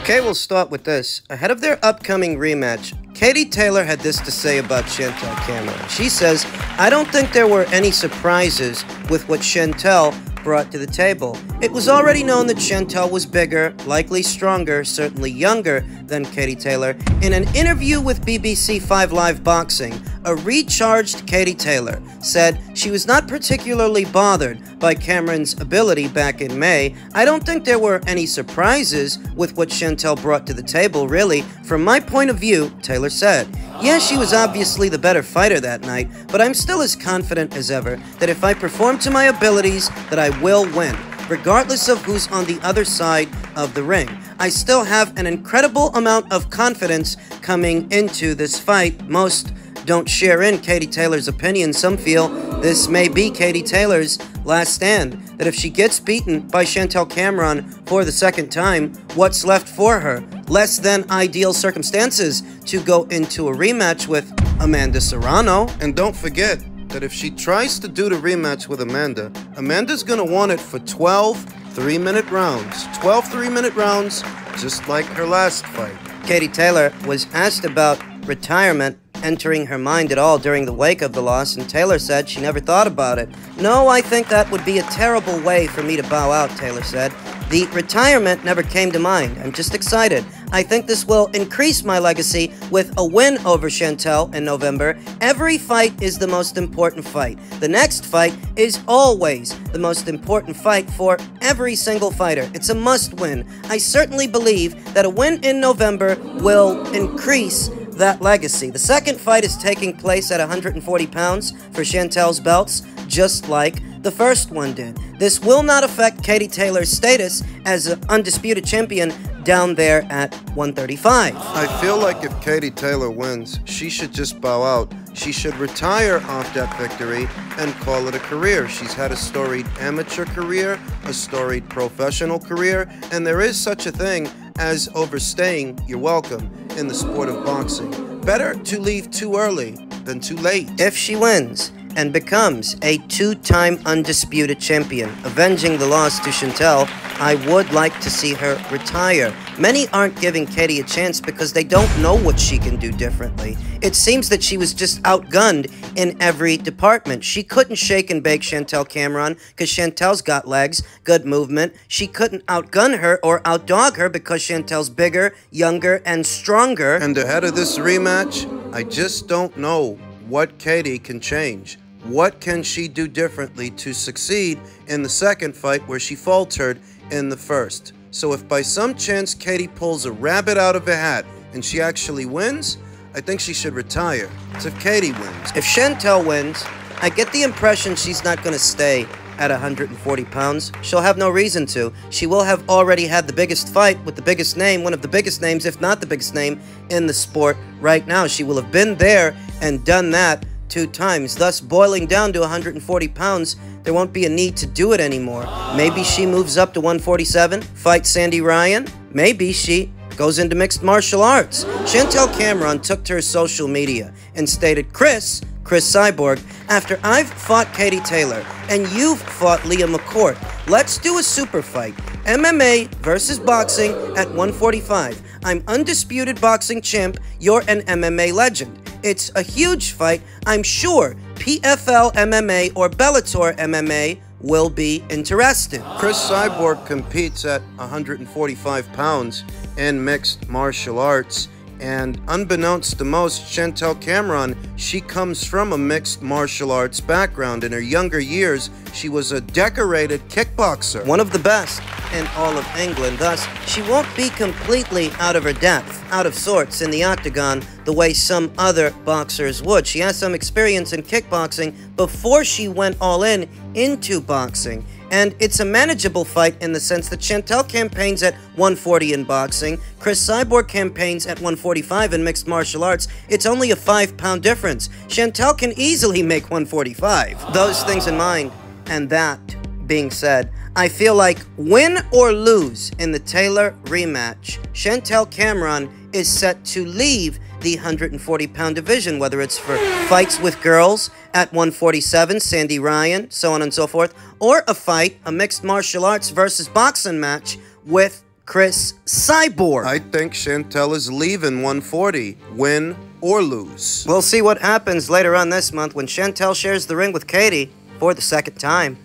Okay, we'll start with this. Ahead of their upcoming rematch, Katie Taylor had this to say about Chantel Cameron. She says, "I don't think there were any surprises with what Chantel brought to the table. It was already known that Chantel was bigger, likely stronger, certainly younger than Katie Taylor." In an interview with BBC 5 Live Boxing, a recharged Katie Taylor said she was not particularly bothered by Cameron's ability back in May. "I don't think there were any surprises with what Chantel brought to the table, really. From my point of view," Taylor said. "Yeah, she was obviously the better fighter that night, but I'm still as confident as ever that if I perform to my abilities, that I will win, regardless of who's on the other side of the ring. I still have an incredible amount of confidence coming into this fight." Most don't share in Katie Taylor's opinion. Some feel this may be Katie Taylor's last stand, that if she gets beaten by Chantel Cameron for the second time, what's left for her? Less than ideal circumstances to go into a rematch with Amanda Serrano. And don't forget that if she tries to do the rematch with Amanda, Amanda's gonna want it for 12 3-minute rounds. 12 3-minute rounds, just like her last fight. Katie Taylor was asked about retirement entering her mind at all during the wake of the loss, and Taylor said she never thought about it. "No, I think that would be a terrible way for me to bow out," Taylor said. "The retirement never came to mind. I'm just excited. I think this will increase my legacy with a win over Chantel in November. Every fight is the most important fight. The next fight is always the most important fight for every single fighter. It's a must-win. I certainly believe that a win in November will increase that legacy. The second fight is taking place at 140 pounds for Chantel's belts, just like the first one did. This will not affect Katie Taylor's status as an undisputed champion down there at 135. I feel like if Katie Taylor wins, she should just bow out. She should retire off that victory and call it a career. She's had a storied amateur career, a storied professional career, and there is such a thing as overstaying your welcome in the sport of boxing. Better to leave too early than too late. If she wins and becomes a 2-time undisputed champion, avenging the loss to Chantel, I would like to see her retire. Many aren't giving Katie a chance because they don't know what she can do differently. It seems that she was just outgunned in every department. She couldn't shake and bake Chantel Cameron because Chantel's got legs, good movement. She couldn't outgun her or outdog her because Chantel's bigger, younger, and stronger. And ahead of this rematch, I just don't know what Katie can change. What can she do differently to succeed in the second fight where she faltered in the first? So if by some chance Katie pulls a rabbit out of a hat and she actually wins, I think she should retire. It's if Katie wins. If Chantel wins, I get the impression she's not going to stay at 140 pounds. She'll have no reason to. She will have already had the biggest fight with the biggest name, one of the biggest names, if not the biggest name in the sport right now. She will have been there and done that 2 times, thus boiling down to 140 pounds. There won't be a need to do it anymore. Maybe she moves up to 147, fights Sandy Ryan. Maybe she goes into mixed martial arts. Chantel Cameron took to her social media and stated, Chris Cyborg, after I've fought Katie Taylor and you've fought Leah McCourt, let's do a super fight. MMA versus boxing at 145. I'm undisputed boxing champ. You're an MMA legend. It's a huge fight. I'm sure PFL MMA or Bellator MMA will be interested. Chris Cyborg competes at 145 pounds in mixed martial arts. And unbeknownst to most, Chantel Cameron, she comes from a mixed martial arts background. In her younger years, she was a decorated kickboxer, one of the best in all of England. Thus, she won't be completely out of her depth, out of sorts in the octagon the way some other boxers would. She has some experience in kickboxing before she went all in into boxing. And it's a manageable fight in the sense that Chantel campaigns at 140 in boxing, Chris Cyborg campaigns at 145 in mixed martial arts. It's only a 5-pound difference. Chantel can easily make 145. Those things in mind, and that being said, I feel like win or lose in the Taylor rematch, Chantel Cameron is set to leave the 140-pound division, whether it's for fights with girls at 147, Sandy Ryan, so on and so forth, or a fight, a mixed martial arts versus boxing match with Chris Cyborg. I think Chantel is leaving 140, win or lose. We'll see what happens later on this month when Chantel shares the ring with Katie for the second time.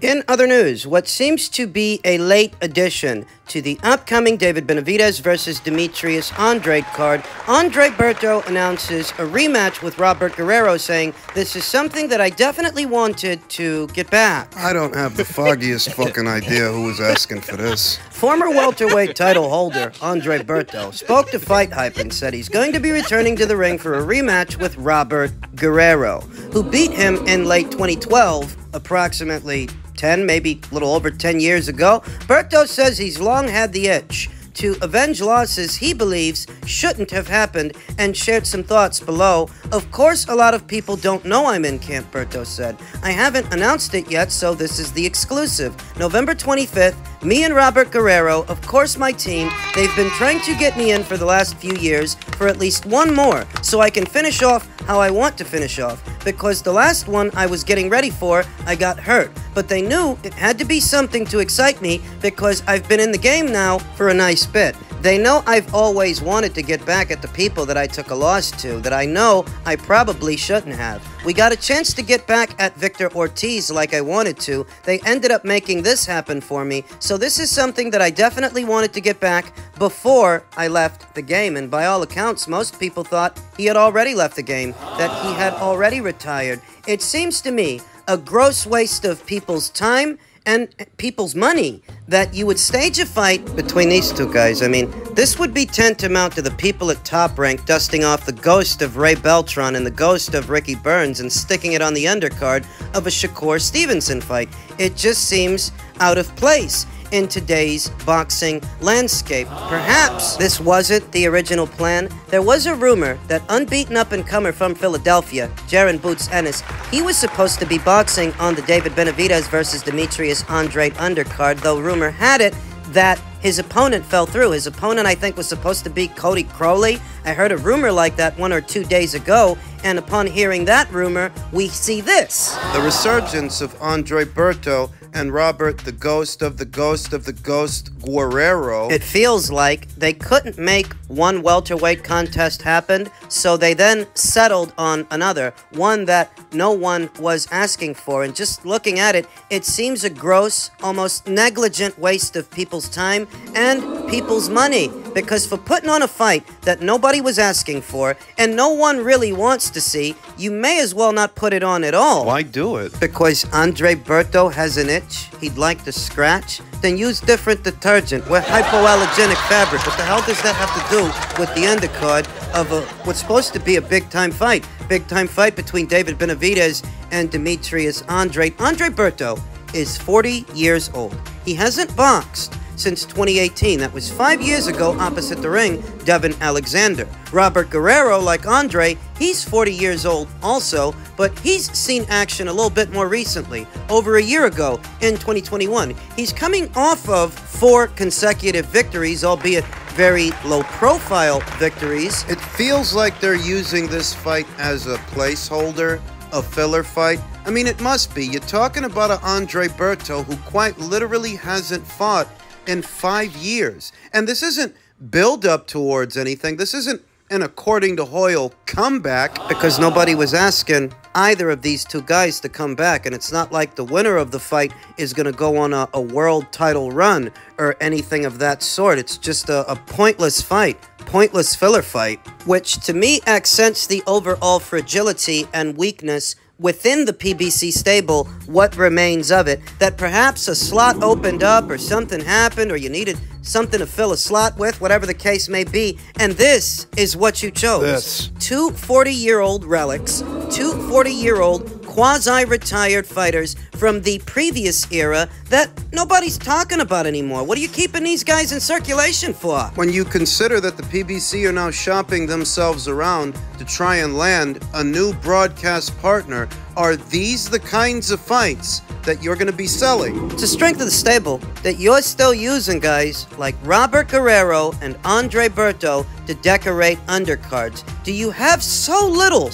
In other news, what seems to be a late addition to the upcoming David Benavidez versus Demetrius Andrade card, Andre Berto announces a rematch with Robert Guerrero, saying, "This is something that I definitely wanted to get back." I don't have the foggiest fucking idea who was asking for this. Former welterweight title holder Andre Berto spoke to Fight Hype and said he's going to be returning to the ring for a rematch with Robert Guerrero, who beat him in late 2012, approximately 10, maybe a little over 10 years ago. Berto says he's long had the itch to avenge losses he believes shouldn't have happened, and shared some thoughts below. "Of course, a lot of people don't know I'm in camp," Berto said. "I haven't announced it yet, so this is the exclusive. November 25th, me and Robert Guerrero, of course my team, they've been trying to get me in for the last few years for at least one more, so I can finish off how I want to finish off, because the last one I was getting ready for, I got hurt. But they knew it had to be something to excite me, because I've been in the game now for a nice bit. They know I've always wanted to get back at the people that I took a loss to, that I know I probably shouldn't have. We got a chance to get back at Victor Ortiz like I wanted to. They ended up making this happen for me, so this is something that I definitely wanted to get back before I left the game." And by all accounts, most people thought he had already left the game, that he had already retired. It seems to me a gross waste of people's time and people's money that you would stage a fight between these two guys. I mean, this would be tantamount to the people at Top Rank dusting off the ghost of Ray Beltran and the ghost of Ricky Burns and sticking it on the undercard of a Shakur Stevenson fight. It just seems out of place in today's boxing landscape. Perhaps this wasn't the original plan. There was a rumor that unbeaten up-and-comer from Philadelphia, Jaron Boots Ennis, he was supposed to be boxing on the David Benavidez versus Demetrius Andrade undercard, though rumor had it that his opponent fell through. His opponent, I think, was supposed to be Cody Crowley. I heard a rumor like that 1 or 2 days ago, and upon hearing that rumor, we see this. The resurgence of Andre Berto and Robert, the ghost of the ghost of the ghost, Guerrero. It feels like they couldn't make one welterweight contest happen, so they then settled on another, one that no one was asking for. And just looking at it, it seems a gross, almost negligent waste of people's time and people's money. Because for putting on a fight that nobody was asking for and no one really wants to see, you may as well not put it on at all. Why do it? Because Andre Berto has an itch he'd like to scratch? Then use different detergent. We're hypoallergenic fabric. What the hell does that have to do with the undercard of what's supposed to be a big-time fight? Big-time fight between David Benavidez and Demetrius Andrade. Andre Berto is 40 years old. He hasn't boxed since 2018. That was 5 years ago opposite the ring, Devin Alexander. Robert Guerrero, like Andre, he's 40 years old also, but he's seen action a little bit more recently, over a year ago in 2021. He's coming off of 4 consecutive victories, albeit very low-profile victories. It feels like they're using this fight as a placeholder, a filler fight. I mean, it must be. You're talking about an Andre Berto who quite literally hasn't fought in 5 years. And this isn't build up towards anything. This isn't an according to Hoyle comeback. Because nobody was asking either of these two guys to come back. And it's not like the winner of the fight is going to go on a world title run or anything of that sort. It's just a pointless fight. Pointless filler fight. Which to me accents the overall fragility and weakness within the PBC stable, what remains of it, that perhaps a slot opened up or something happened or you needed something to fill a slot with, whatever the case may be, and this is what you chose. This. 2 40-year-old relics, 2 40-year-old quasi-retired fighters from the previous era that nobody's talking about anymore. What are you keeping these guys in circulation for? When you consider that the PBC are now shopping themselves around to try and land a new broadcast partner, are these the kinds of fights that you're going to be selling? It's a strength of the stable that you're still using guys like Robert Guerrero and Andre Berto to decorate undercards. Do you have so little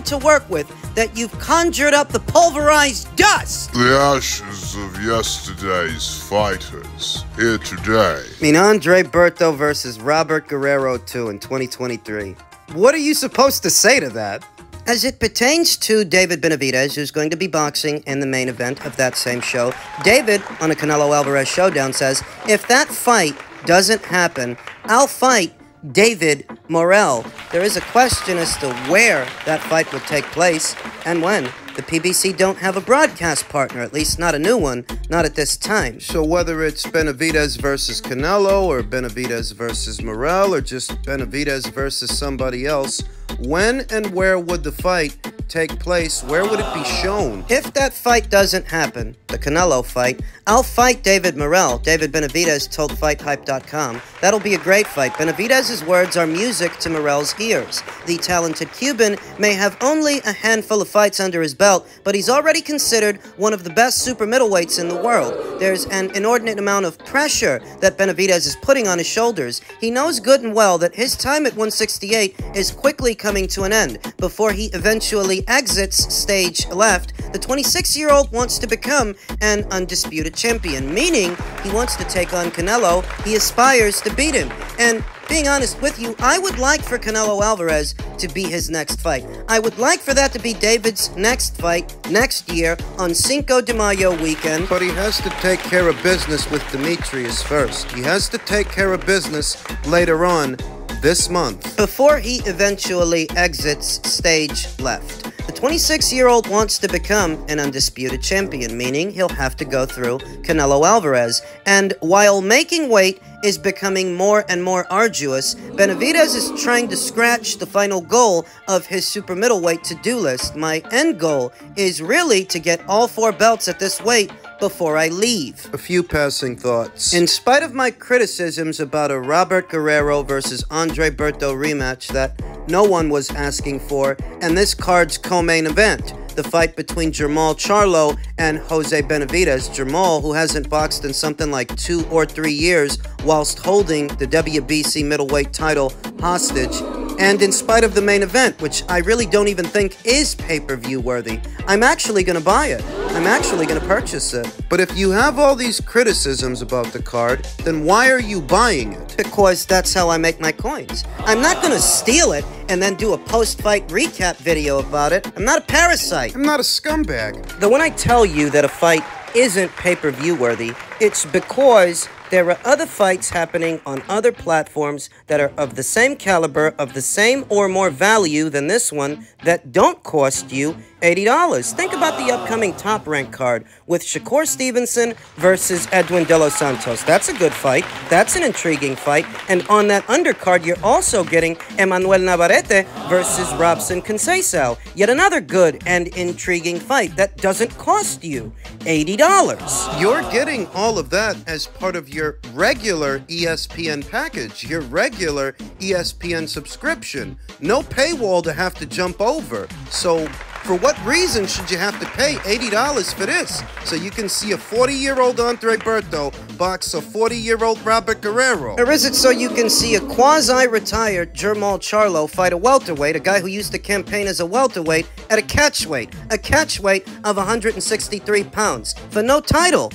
to work with that you've conjured up the pulverized dust. The ashes of yesterday's fighters, here today. I mean, Andre Berto versus Robert Guerrero 2 in 2023. What are you supposed to say to that? As it pertains to David Benavidez, who's going to be boxing in the main event of that same show, David, on a Canelo Alvarez showdown, says, if that fight doesn't happen, I'll fight David Morrell. There is a question as to where that fight would take place and when. The PBC don't have a broadcast partner, at least not a new one, not at this time. So whether it's Benavidez versus Canelo, or Benavidez versus Morrell, or just Benavidez versus somebody else, when and where would the fight take place? Where would it be shown? If that fight doesn't happen, the Canelo fight, I'll fight David Morrell. David Benavidez told FightHype.com. That'll be a great fight. Benavidez's words are music to Morrell's ears. The talented Cuban may have only a handful of fights under his belt, but he's already considered one of the best super middleweights in the world. There's an inordinate amount of pressure that Benavidez is putting on his shoulders. He knows good and well that his time at 168 is quickly coming to an end. Before he eventually exits stage left, the 26-year-old wants to become an undisputed champion, meaning he wants to take on Canelo. He aspires to beat him. And being honest with you, I would like for Canelo Alvarez to be his next fight. I would like for that to be David's next fight next year on Cinco de Mayo weekend. But he has to take care of business with Demetrius first. He has to take care of business later on this month, before he eventually exits stage left. The 26-year-old wants to become an undisputed champion, meaning he'll have to go through Canelo Alvarez. And while making weight is becoming more and more arduous, Benavidez is trying to scratch the final goal of his super middleweight to-do list. My end goal is really to get all 4 belts at this weight before I leave. A few passing thoughts. In spite of my criticisms about a Robert Guerrero versus Andre Berto rematch that no one was asking for, and this card's co-main event, the fight between Jermall Charlo and Jose Benavidez. Jermall, who hasn't boxed in something like 2 or 3 years whilst holding the WBC middleweight title hostage. And in spite of the main event, which I really don't even think is pay-per-view worthy, I'm actually going to buy it. I'm actually going to purchase it. But if you have all these criticisms about the card, then why are you buying it? Because that's how I make my coins. I'm not going to steal it and then do a post-fight recap video about it. I'm not a parasite. I'm not a scumbag. Though when I tell you that a fight isn't pay-per-view worthy, it's because there are other fights happening on other platforms that are of the same caliber, of the same or more value than this one, that don't cost you $80. Think about the upcoming Top Rank card with Shakur Stevenson versus Edwin De Los Santos. That's a good fight. That's an intriguing fight. And on that undercard, you're also getting Emmanuel Navarrete versus Robson Conceição. Yet another good and intriguing fight that doesn't cost you $80. You're getting all of that as part of your regular ESPN package, your regular ESPN subscription. No paywall to have to jump over. So for what reason should you have to pay $80 for this? So you can see a 40-year-old Andre Berto box a 40-year-old Robert Guerrero. Or is it so you can see a quasi-retired Jermall Charlo fight a welterweight, a guy who used to campaign as a welterweight, at a catchweight of 163 pounds, for no title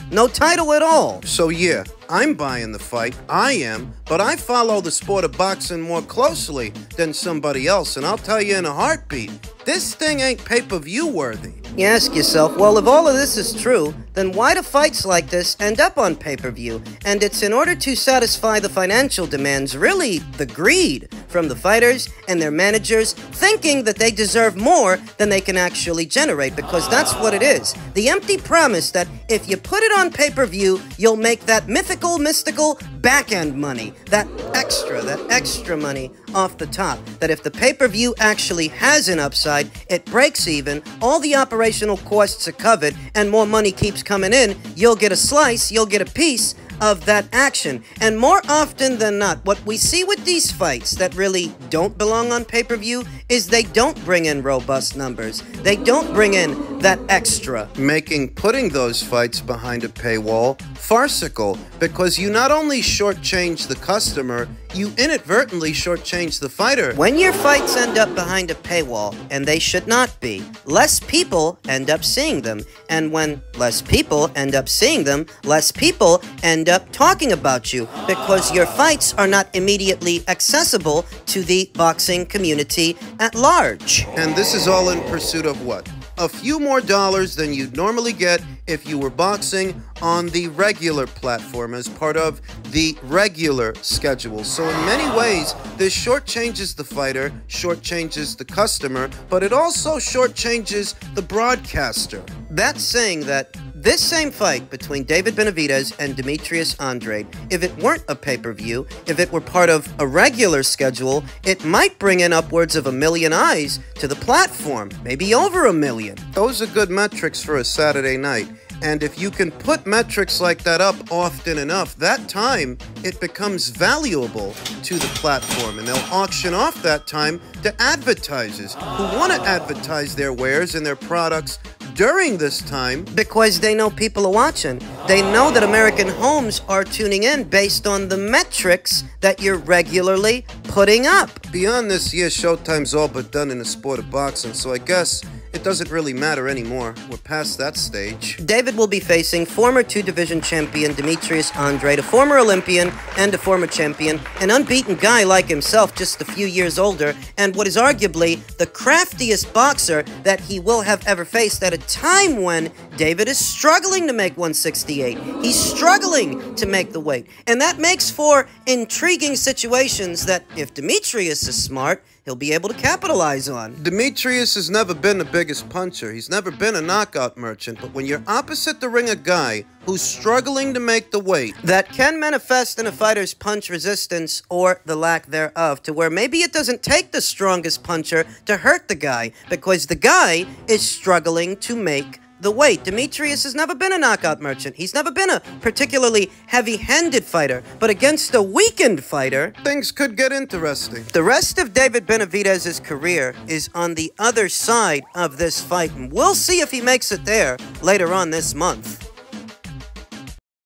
at all? So yeah, I'm buying the fight, I am, but I follow the sport of boxing more closely than somebody else, and I'll tell you in a heartbeat, this thing ain't pay-per-view worthy. You ask yourself, well, if all of this is true, then why do fights like this end up on pay-per-view? And it's in order to satisfy the financial demands, really the greed from the fighters and their managers, thinking that they deserve more than they can actually generate, because that's what it is. The empty promise that if you put it on pay-per-view, you'll make that mystical back-end money, that extra money off the top, that if the pay-per-view actually has an upside, it breaks even, all the operational costs are covered, and more money keeps coming in, you'll get a slice, you'll get a piece of that action. And more often than not, what we see with these fights that really don't belong on pay-per-view is they don't bring in robust numbers. They don't bring in that extra. Making putting those fights behind a paywall farcical, because you not only shortchange the customer, you inadvertently shortchange the fighter. When your fights end up behind a paywall, and they should not be, less people end up seeing them. And when less people end up seeing them, less people end up talking about you, because your fights are not immediately accessible to the boxing community at large. And this is all in pursuit of what? A few more dollars than you'd normally get if you were boxing on the regular platform as part of the regular schedule. So in many ways, this shortchanges the fighter, shortchanges the customer, but it also shortchanges the broadcaster. That's saying that this same fight between David Benavidez and Demetrius Andrade, if it weren't a pay-per-view, if it were part of a regular schedule, it might bring in upwards of 1 million eyes to the platform, maybe over 1 million. Those are good metrics for a Saturday night. And if you can put metrics like that up often enough, that time, it becomes valuable to the platform. And they'll auction off that time to advertisers who want to advertise their wares and their products during this time. Because they know people are watching. They know that American homes are tuning in based on the metrics that you're regularly putting up. Beyond this year, Showtime's all but done in the sport of boxing, so I guess it doesn't really matter anymore. We're past that stage. David will be facing former two-division champion Demetrius Andrade, a former Olympian and a former champion, an unbeaten guy like himself, just a few years older, and what is arguably the craftiest boxer that he will have ever faced at a time when David is struggling to make 168. He's struggling to make the weight. And that makes for intriguing situations that, if Demetrius is smart, he'll be able to capitalize on. Demetrius has never been the biggest puncher. He's never been a knockout merchant. But when you're opposite the ring a guy who's struggling to make the weight, that can manifest in a fighter's punch resistance or the lack thereof, to where maybe it doesn't take the strongest puncher to hurt the guy, because the guy is struggling to make the weight. Demetrius has never been a knockout merchant. He's never been a particularly heavy-handed fighter, but against a weakened fighter, things could get interesting. The rest of David Benavidez's career is on the other side of this fight, and we'll see if he makes it there later on this month.